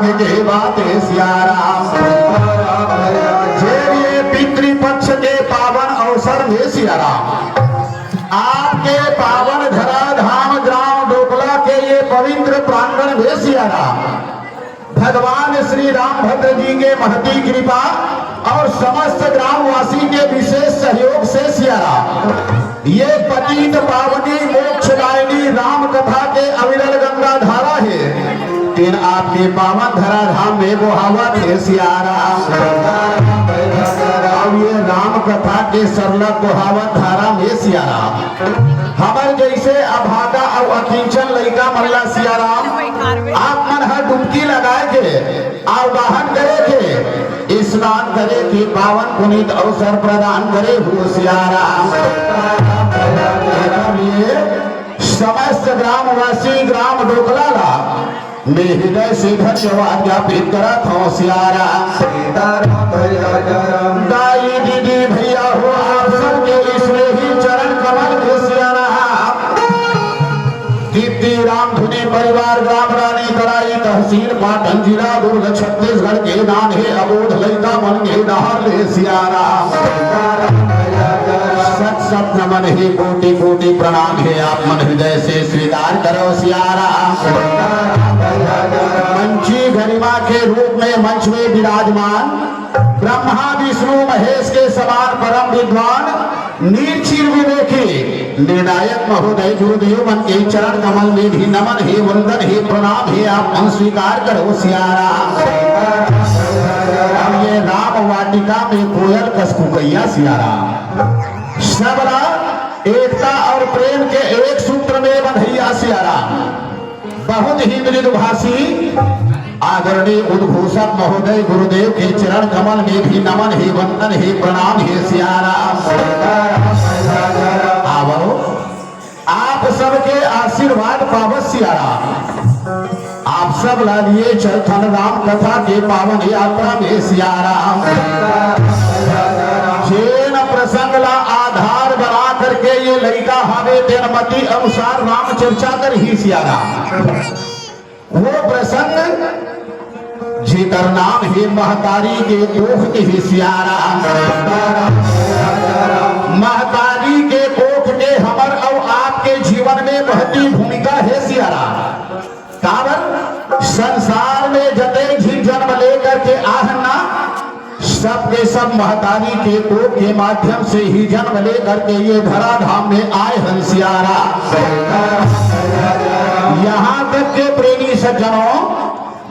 भाग्य के बातें सिया राम। ये पितृपक्ष के पावन अवसर में सिया राम आपके पावन धराधाम ग्राम डोकला के ये पवित्र प्रांगण में सिया राम भगवान श्री रामभद्र जी के महती कृपा और समस्त ग्रामवासी के विशेष सहयोग से सिया राम ये पतित पावनी मोक्षदायिनी राम कथा के अविरल गंगा धारा है। तीन आपके पावन धराधाम में बोहावत है सिया राम। अब ये राम कथा के सरल बोहावत धारा में सिया राम हमर जैसे अभागा और अकिंचन लइका मल्ला सिया राम आप मन हर डुबकी लगाए के आवाहन करे के स्नान करे के पावन पुनीत अवसर प्रदान करे हो सिया राम। समस्त ग्रामवासी ग्राम डोकला मैं हृदय से धन्यवाद ज्ञापित करत हूँ सिया राम। दाई दीदी भैया हो आप सबके इसमें ही चरण कमल के सिया राम। दीप्ति राम धुनी परिवार ग्राम रानी कराई तहसील पाटन जिला दुर्ग छत्तीसगढ़ के नान है अबोध ललिता मन के डहर ले सिया राम। सत सत नमन है कोटि कोटि प्रणाम है आप मन हृदय से स्वीकार करो सिया राम। मंची गरिमा के रूप में मंच में विराजमान ब्रह्मा विष्णु महेश के समान परम विद्वान नीलचीर विवेकी निर्णायक महोदय गुरुदेव मन के चरण कमल में भी नमन है वंदन है प्रणाम है आप मन स्वीकार करो सिया राम। अब ये राम वाटिका में कोयल कसकुकैया सिया राम सबला एकता और प्रेम के एक सूत्र में बंधैया सिया राम। बहुत ही मृदुभाषी आदरणीय उद्घोषक महोदय गुरुदेव के चरण कमल में भी नमन है वंदन है प्रणाम है सिया राम। आवो आप सबके आशीर्वाद पावत सिया राम। आप सब लालिए चलथन राम कथा के पावन यात्रा में सिया राम। जैन प्रसंग ला आधार बना करके ये लड़का हवे तेनमति अनुसार राम चर्चा कर ही सिया राम। वो प्रसंग जिकर नाम है महतारी के कोख के ही सिया राम। महतारी के कोख के हमर और आपके जीवन में महती भूमिका है सिया राम। कारण संसार में जते भी जन्म लेकर के आहना सबके सब महतारी के कोख के माध्यम से ही जन्म लेकर के ये धराधाम में आए हंसियारा। यहाँ तक के प्रेमी सज्जनों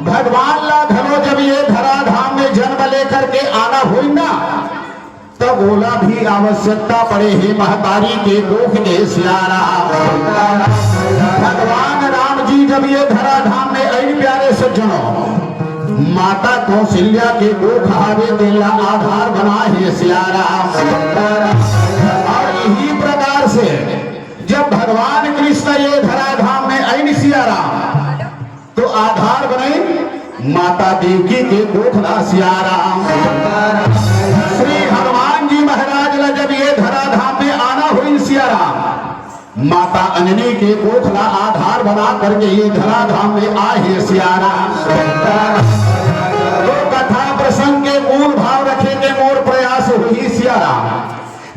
भगवान ला घनो जब ये धराधाम में जन्म लेकर के आना हुई ना तब बोला भी आवश्यकता पड़े है महतारी के कोख के सियारा। भगवान राम जी जब ये धराधाम में आई प्यारे सज्जनों माता कौशल्या के कोख हावे देला आधार बना है सियारा। और यही प्रकार से जब भगवान कृष्ण ये धराधाम में आई सियारा तो आधार बने माता देवकी के कोखला सियारा। श्री हनुमान जी महाराज ला जब ये धराधाम में आना हुई सियारा माता अंजनी के कोखला आधार बना करके ये धराधाम में आए सियारा। तो कथा प्रसंग के मूल भाव रखे के मोर प्रयास हुई सियारा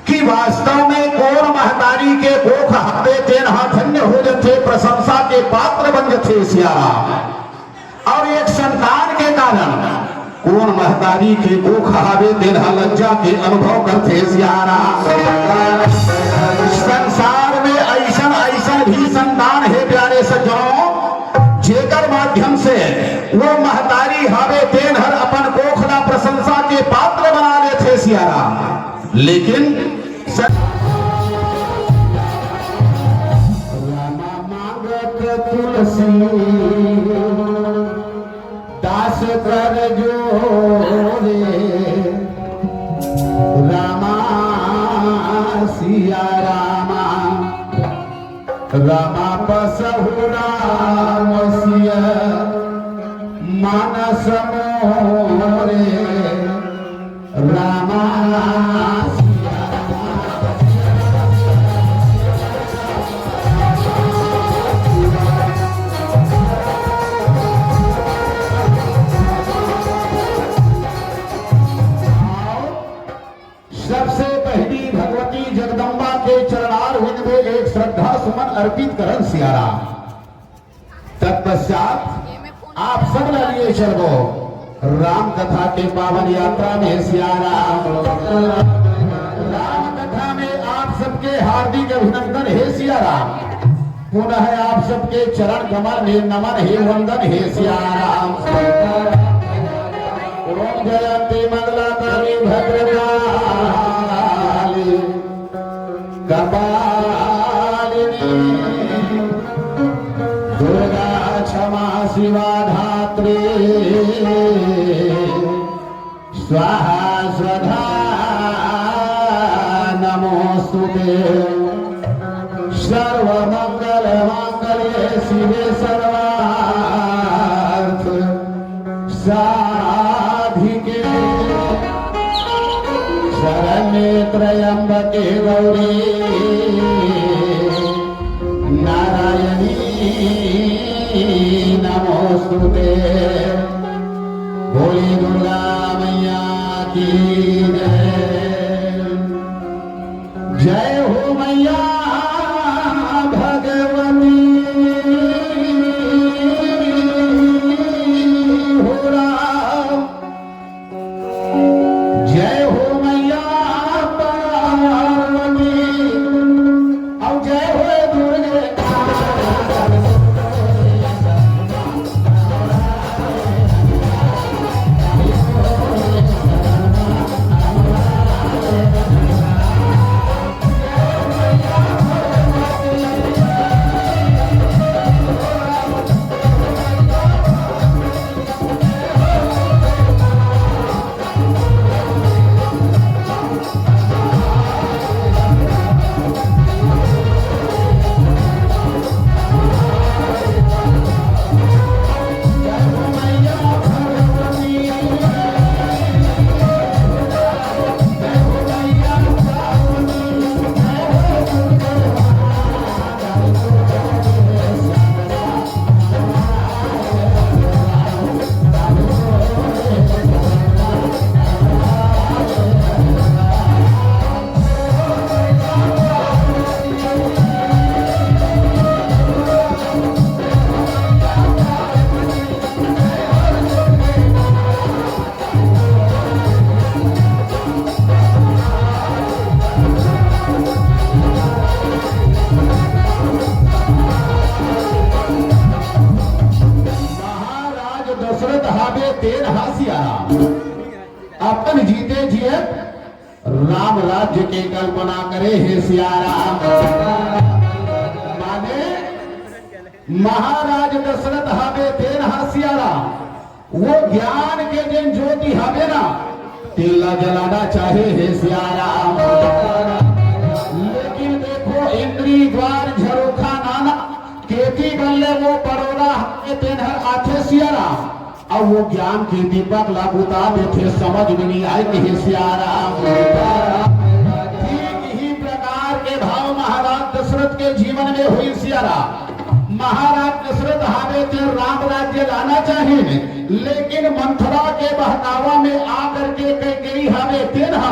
कि वास्तव में कौन महतारी के कोख हते तेन धन्य हो जथे प्रशंसा के पात्र बन जथे सियारा। और एक संतान के कारण कौन महतारी के कोख हावे तेन लज्जा के अनुभव करते सियारा। संसार में ऐसा ऐसा भी संतान है प्यारे सज्जनों जेकर माध्यम से वो महतारी हावे तेन हर अपन कोखला प्रशंसा के पात्र बना लेते सियारा। लेकिन तुलसी दास कर जोरे रामा सिया रामा रामा बसहु राम सिया मानस मोरे रामा इनमें एक श्रद्धा सुमन अर्पित करन सियाराम। तत्पश्चात आप सब लिए चलो राम कथा के पावन यात्रा में सियाराम। राम कथा में आप सबके हार्दिक अभिनंदन है सियाराम। पुनः आप सबके चरण कमल में नमन है वंदन है सियाराम। ओम जयंती मंगला काली भद्रकाली कपालिनी दुर्गा क्षमा शिवा धात्री स्वाहा स्वधा नमोस्तुते। सर्वमंगल मांगल्ये शिवे सर्वार्थ साधिके शरण्ये त्र्यंबके गौरी नारायणी नमोस्तुते। बोली दुर्गा मैया की जय। जय हो मैया भगवती हो राम। जय हो मैया पार्वती और जय हो दुर्गे। अपन जीते जिए राम राज्य के कल्पना करे हे सियाराम। माने महाराज दशरथ हवे तेन सियाराम। वो ज्ञान के जिन ज्योति हवे ना तिल्ला जलाना चाहे हे सियाराम। लेकिन देखो इंद्री द्वार झरोखा नाना केती बल्ले वो परोरा हवे तेन आथे सियाराम। अब वो ज्ञान के दीपक लागूता देखे समझ में नहीं आए कि सियाराम। ठीक ही प्रकार के भाव महाराज दशरथ के जीवन में हुई सियाराम। महाराज दशरथ हावे थे राम राज्य लाना चाहिए लेकिन मंथरा के बहकावा में आकर के कैकेयी हावे थे ना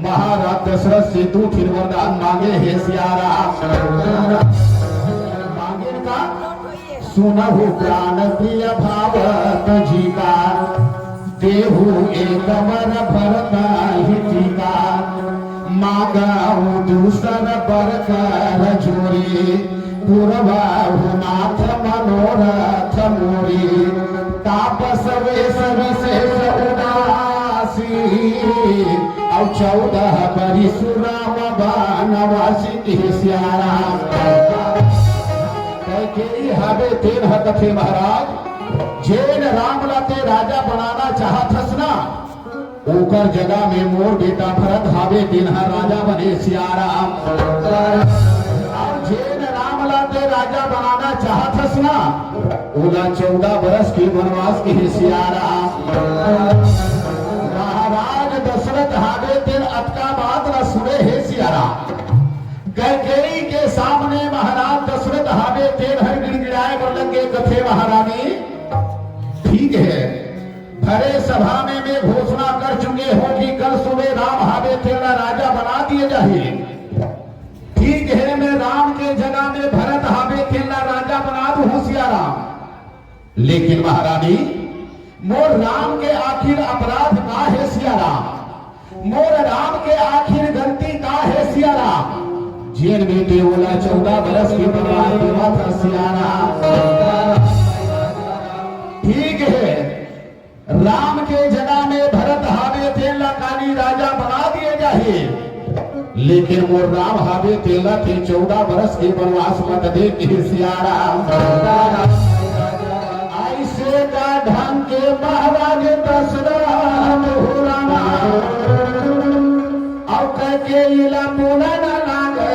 महाराज दशरथ से तू फिर वरदान मांगे हे सियाराम। मांगे का सुनहु प्राण प्रिय भावत जी का देहु एक वर भरत हितिका मांगहु दूसर बर कर जोरी पूर्वाहु नाथ मनोरथ मोरी तापस वेश विशेष उदासी और 14 बरिस राम बनवासी सियाराम। हवे तेन कथे महाराज जेन राम लाते राजा बनाना चाहत ना ओकर जगह में मोर बेटा भरत हावे तेन राजा बने सियाराम। और जेन राम लाते राजा बनाना चाहत ना ओला 14 बरस के वनवास के सियाराम। महाराज दशरथ हावे तेन अतका बात न सुने हे सियाराम। कैकेयी के सामने महाराज दशरथ हावे तेन हर गिड़गिड़ाए लगे कथे महारानी। ठीक है भरे सभा में मैं घोषणा कर चुके हो कि कल सुबह राम हावे तेरा राजा बना दिए जाए। ठीक है के जगह में भरत हावे तेला राजा बना दू होशियाराम। लेकिन महारानी मोर राम के आखिर अपराध का है सियाराम, मोर राम के आखिर गलती का है सियाराम। जेल में देवला 14 बरस की बनवास हुआ था सियाराम। ठीक है, राम के जगह में भरत हावे तेला काली राजा बना दिए जाए, लेकिन मोर राम हावे तेला के 14 बरस के बनवास मत दे के सियाराम। ऐसे का ढंग के महाराज दशरथ हो रामा और कह के इला बोला ना लागे।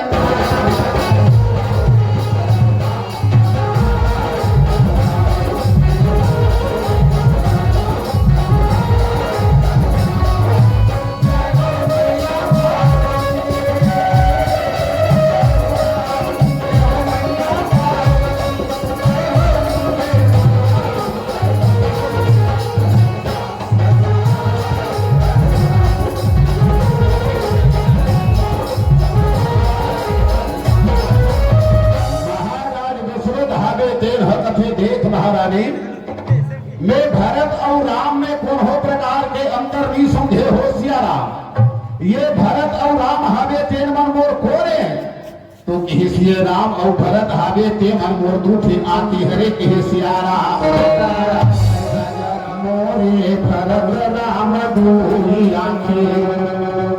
महारानी मैं भरत और राम में कौन हो प्रकार के अंतर नहीं समझे हो सियाराम। ये भरत और राम हावे तेन मन मोर कोरे तो कहे राम और भरत हावे ते मन मोर दूठे आती हरे कहे सियाराम। मोरे भरत राम दूरी आंखे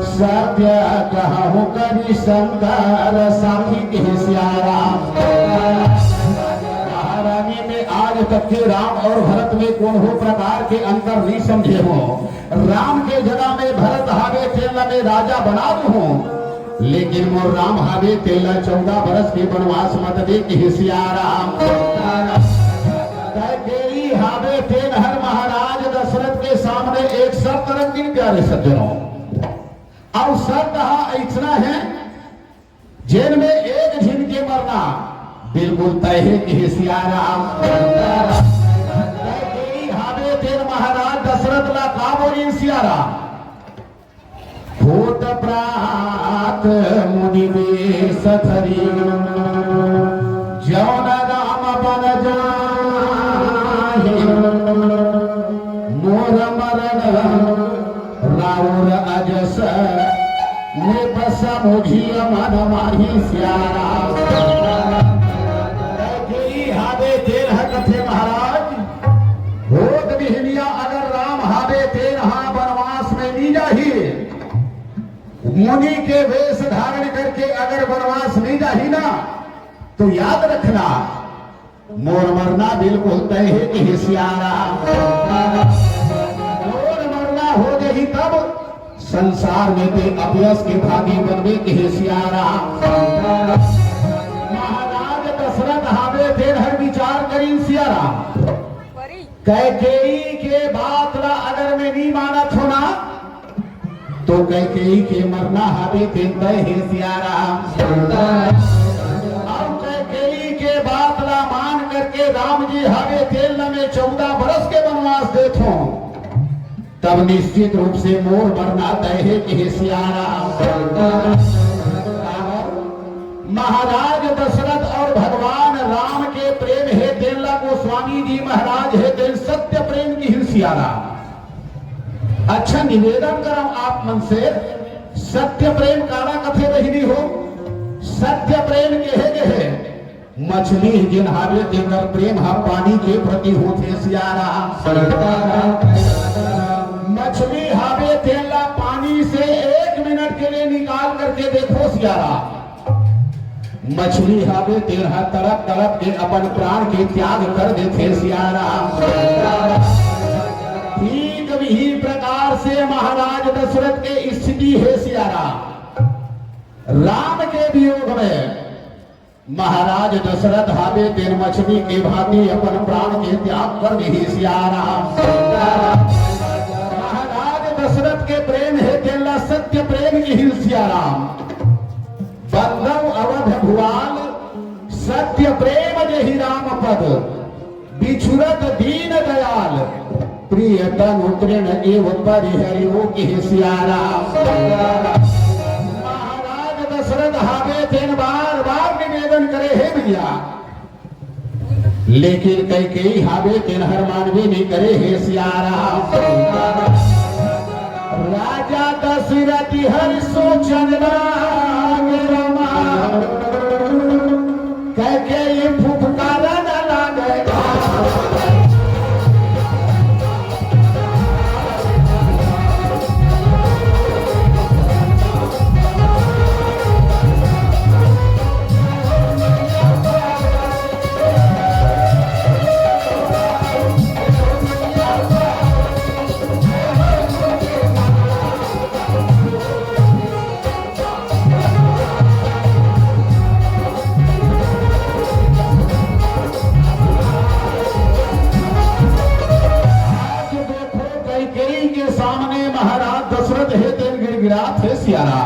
सत्य कहूं करी शंकर साथी कहे सियाराम। आज तक के राम और भरत में कौन हो प्रकार के अंतर नहीं समझे हो। राम के जगह में भरत हावे तेला में राजा बना दू हूं, लेकिन मोर राम हावे तेला 14 बरस के वनवास मत दे के सियाराम। कैकेयी हावे तेल हर महाराज दशरथ के सामने एक शर्त रखी प्यारे सज्जनों, और शर्त इतना है जेल में एक झिन के मरना बिल्कुल तय है कि सियाराम। हावे तेर महाराज दशरथ ला का बोली सियाराम। भूत प्रात मुनि वेश धरी जौन राम बन जाहि मोर मरण राउर अजस ने बस मुझी मन माही सियाराम। तेल है कथे महाराज भोग बिहनिया अगर राम हावे तेल हाँ वनवास में ली जाही, मुनि के वेश धारण करके अगर वनवास नहीं जाही ना तो याद रखना मोर मरना बिल्कुल तय है कि सियाराम। मोर मरना हो गई तब संसार में ते अपयस के भागी बनवे के सियाराम। दशरथ हावे तेर हर विचार करी सियाराम। कैकेयी के बात ला अगर मैं नहीं मानत होना तो कैकेयी के मरना हावे तेर तय है सियाराम। अब कैकेयी के बात ला मान करके राम जी हावे तेल में 14 बरस के वनवास देथो तब निश्चित रूप से मोर मरना तय है कि सियाराम। महाराज दशरथ और भगवान राम के प्रेम है तेला गोस्वामी जी महाराज है तेल सत्य प्रेम की हिंसियारा। अच्छा निवेदन करो आप मन से, सत्य प्रेम काला कथे बहिनी हो। सत्य प्रेम के है मछली जिन हावे तेकर प्रेम हा पानी के प्रति होते सियारा। मछली हावे तेला पानी से 1 मिनट के लिए निकाल करके देखो सियारा। मछली हावे तेरह तड़प तड़प के अपन प्राण के त्याग कर देते सियाराम। ठीक भी प्रकार से महाराज दशरथ के स्थिति है सियाराम। राम के वियोग में महाराज दशरथ हावे तेर मछली के भांति अपन प्राण के त्याग कर रही सियाराम। महाराज दशरथ के प्रेम है तेला सत्य प्रेम की ही सियाराम। बंधव अवध भुआल सत्य प्रेम जहि राम पद बिछुरत दीन दयाल प्रिय तनु तृण एव परिहरियो के सियाराम। महाराज दशरथ हावे तेन बार बार निवेदन करे हे भैया, लेकिन कई कई हावे तिनहर मानवे नहीं करे हे सियारा। राजा दशरथ हर सोचन रामा, कह के ये फुफकारा न लागे। सियारा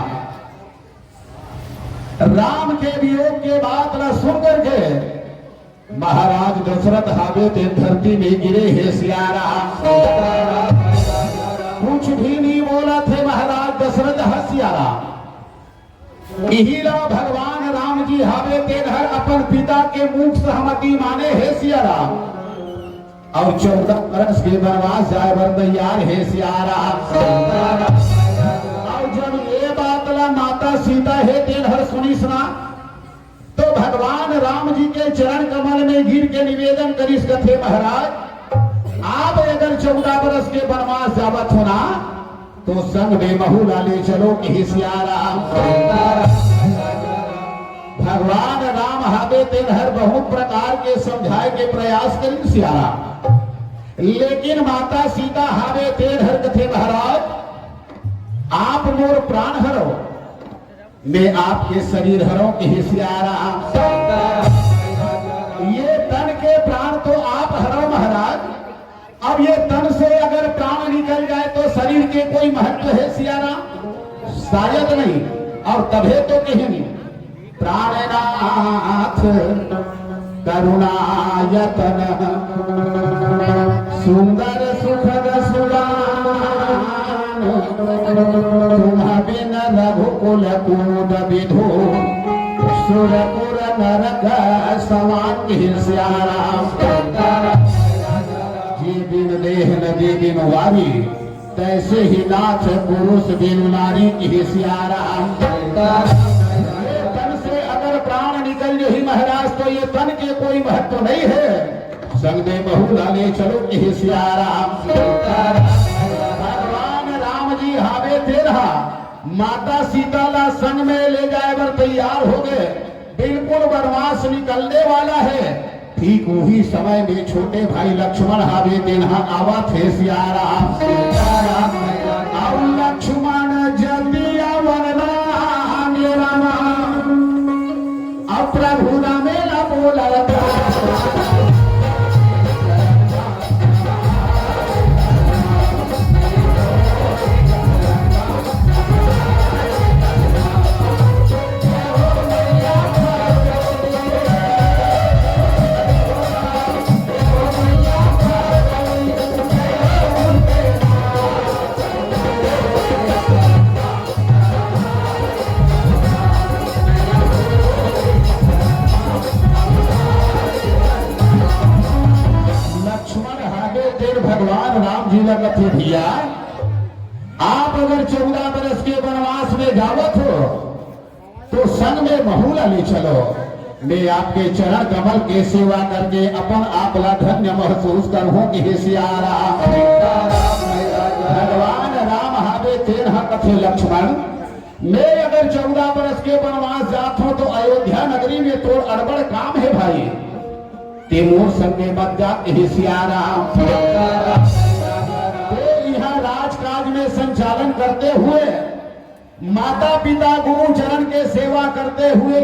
राम के वियोग के बात न सुन करके महाराज दशरथ हावे ते धरती में गिरे हे सियारा। कुछ भी नहीं बोला थे महाराज दशरथ हसियारा। इहिला भगवान राम जी हावे ते हर अपन पिता के मुख सहमति माने हे सियारा, और 14 वर्ष के वनवास जाए बर तैयार हे सियारा। जब ये बात ला माता सीता है तेन हर सुनी सुना, तो भगवान राम जी के चरण कमल में गिर के निवेदन करिस कथे महाराज, आप अगर 14 बरस के वनवास जावत होना तो संग में महू लाले चलो कि सियारा। भगवान राम हावे तेन हर बहुत प्रकार के समझाए के प्रयास करी सियारा, लेकिन माता सीता हावे तेन हर कथे महाराज, आप मोर प्राण हरो, मैं आपके शरीर हरो कि सियारा। ये तन के प्राण तो आप हरो महाराज, अब ये तन से अगर प्राण निकल जाए तो शरीर के कोई महत्व है सियारा? शायद नहीं। और तभे तो कहीं प्राणनाथ करुणायतन सुंदर सुखद सुजान, तुम्ह बिन रघुकुल कूद विधो सुरपुर नरक समान सियारा। जी बिन देह नदी बिन वारी, तैसे ही नाथ पुरुष बिन नारी की सियारा। तन से अगर प्राण निकल जाए महाराज तो ये तन के कोई महत्व नहीं है, संग में बहु लाले चलो कि सियारा। भगवान राम जी हावे तेरहा माता सीता ला संग में ले जाए बर तैयार हो गए, बिल्कुल वनवास निकलने वाला है। ठीक वही समय में छोटे भाई लक्ष्मण हावे तेरहा आवा थे सियारा। और लक्ष्मण जल्दी आवन रामा, अब प्रभु रामेला बोला थे भैया, आप अगर 14 बरस के वनवास में जावत हो तो संग में महूला ले चलो, मैं आपके चरण कमल के सेवा करके अपन आपला धन्य महसूस करूं कि सियारा। भगवान राम हावे तेरहा कथे लक्ष्मण, मैं अगर 14 बरस के वनवास जात हूं तो अयोध्या नगरी में तो अड़बड़ काम है भाई, तेमूर संगे मत जा कि सियारा। राजकाज में संचालन करते हुए, माता पिता गुरु चरण के सेवा करते हुए